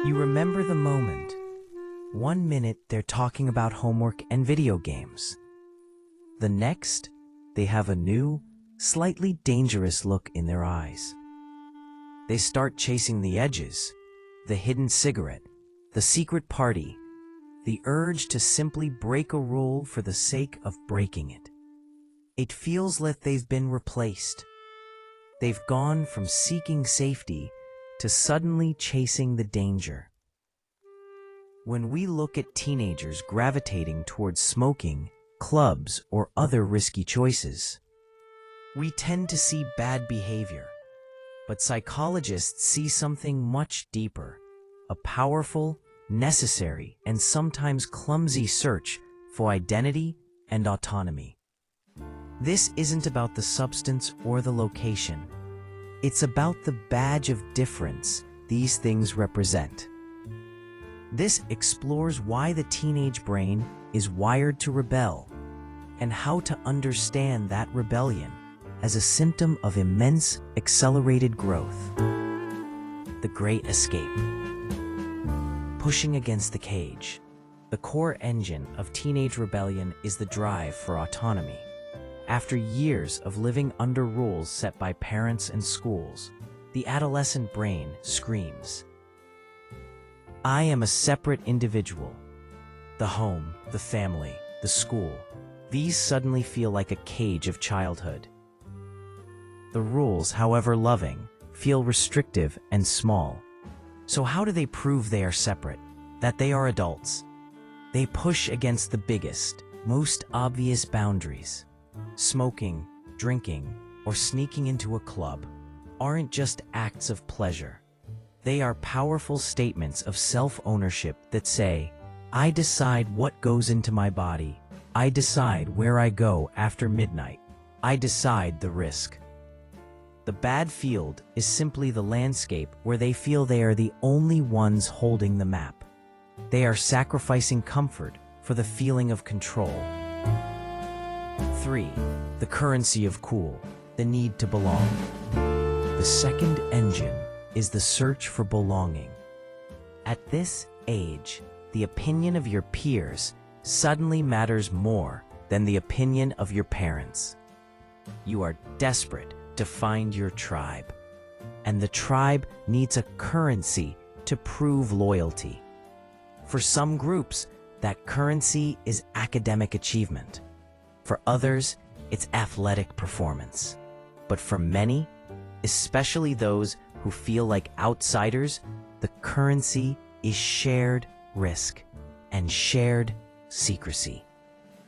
You remember the moment. One minute they're talking about homework and video games. The next, they have a new, slightly dangerous look in their eyes. They start chasing the edges, the hidden cigarette, the secret party, the urge to simply break a rule for the sake of breaking it. It feels like they've been replaced. They've gone from seeking safety to suddenly chasing the danger. When we look at teenagers gravitating towards smoking, clubs, or other risky choices, we tend to see bad behavior. But psychologists see something much deeper, a powerful, necessary, and sometimes clumsy search for identity and autonomy. This isn't about the substance or the location. It's about the badge of difference these things represent. This explores why the teenage brain is wired to rebel and how to understand that rebellion as a symptom of immense accelerated growth. The Great Escape. Pushing against the cage. The core engine of teenage rebellion is the drive for autonomy. After years of living under rules set by parents and schools, the adolescent brain screams, "I am a separate individual." The home, the family, the school, these suddenly feel like a cage of childhood. The rules, however loving, feel restrictive and small. So how do they prove they are separate, that they are adults? They push against the biggest, most obvious boundaries. Smoking, drinking, or sneaking into a club aren't just acts of pleasure. They are powerful statements of self-ownership that say, I decide what goes into my body. I decide where I go after midnight. I decide the risk. The bad field is simply the landscape where they feel they are the only ones holding the map. They are sacrificing comfort for the feeling of control. 3. The currency of cool, the need to belong. The second engine is the search for belonging. At this age, the opinion of your peers suddenly matters more than the opinion of your parents. You are desperate to find your tribe, and the tribe needs a currency to prove loyalty. For some groups, that currency is academic achievement. For others, it's athletic performance. But for many, especially those who feel like outsiders, the currency is shared risk and shared secrecy.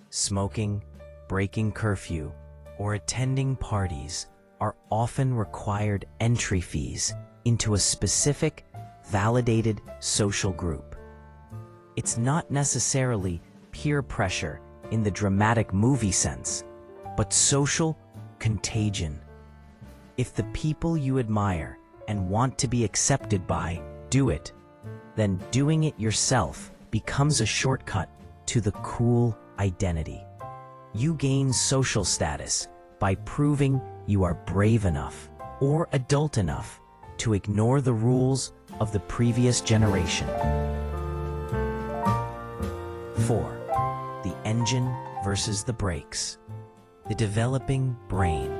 Smoking, breaking curfew, or attending parties are often required entry fees into a specific, validated social group. It's not necessarily peer pressure in the dramatic movie sense, but social contagion. If the people you admire and want to be accepted by do it, then doing it yourself becomes a shortcut to the cool identity. You gain social status by proving you are brave enough or adult enough to ignore the rules of the previous generation. 4. The engine versus the brakes. The developing brain.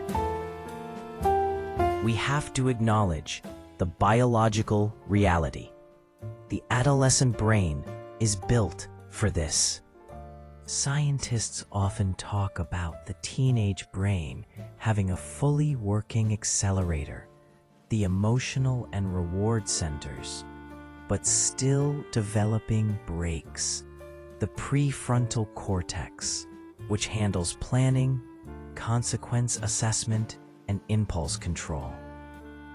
We have to acknowledge the biological reality. The adolescent brain is built for this. Scientists often talk about the teenage brain having a fully working accelerator, the emotional and reward centers, but still developing brakes, the prefrontal cortex, which handles planning, consequence assessment, and impulse control.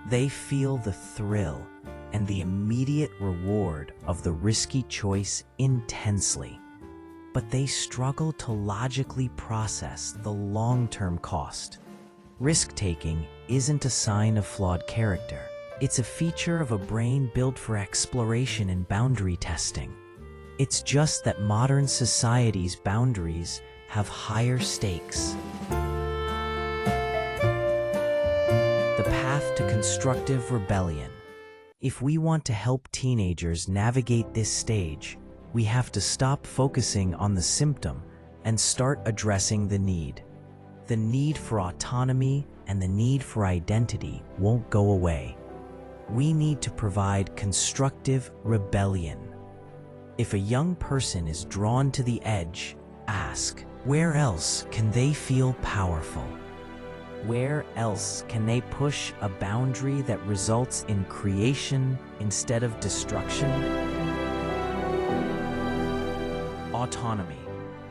They feel the thrill and the immediate reward of the risky choice intensely, but they struggle to logically process the long-term cost. Risk-taking isn't a sign of flawed character. It's a feature of a brain built for exploration and boundary testing. It's just that modern society's boundaries have higher stakes. The path to constructive rebellion. If we want to help teenagers navigate this stage, we have to stop focusing on the symptom and start addressing the need. The need for autonomy and the need for identity won't go away. We need to provide constructive rebellion. If a young person is drawn to the edge, ask, where else can they feel powerful? Where else can they push a boundary that results in creation instead of destruction? Autonomy.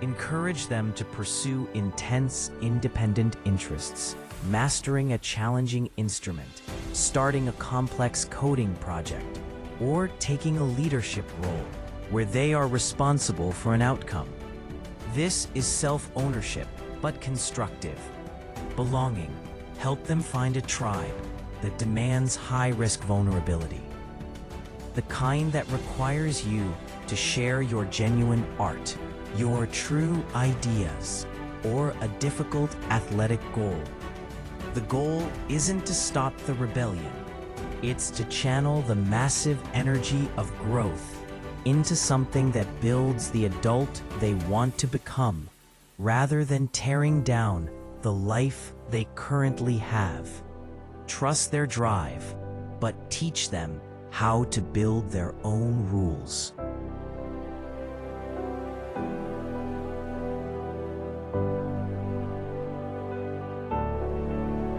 Encourage them to pursue intense, independent interests, mastering a challenging instrument, starting a complex coding project, or taking a leadership role where they are responsible for an outcome. This is self-ownership, but constructive. Belonging. Help them find a tribe that demands high-risk vulnerability. The kind that requires you to share your genuine art, your true ideas, or a difficult athletic goal. The goal isn't to stop the rebellion. It's to channel the massive energy of growth into something that builds the adult they want to become, rather than tearing down the life they currently have. Trust their drive, but teach them how to build their own rules.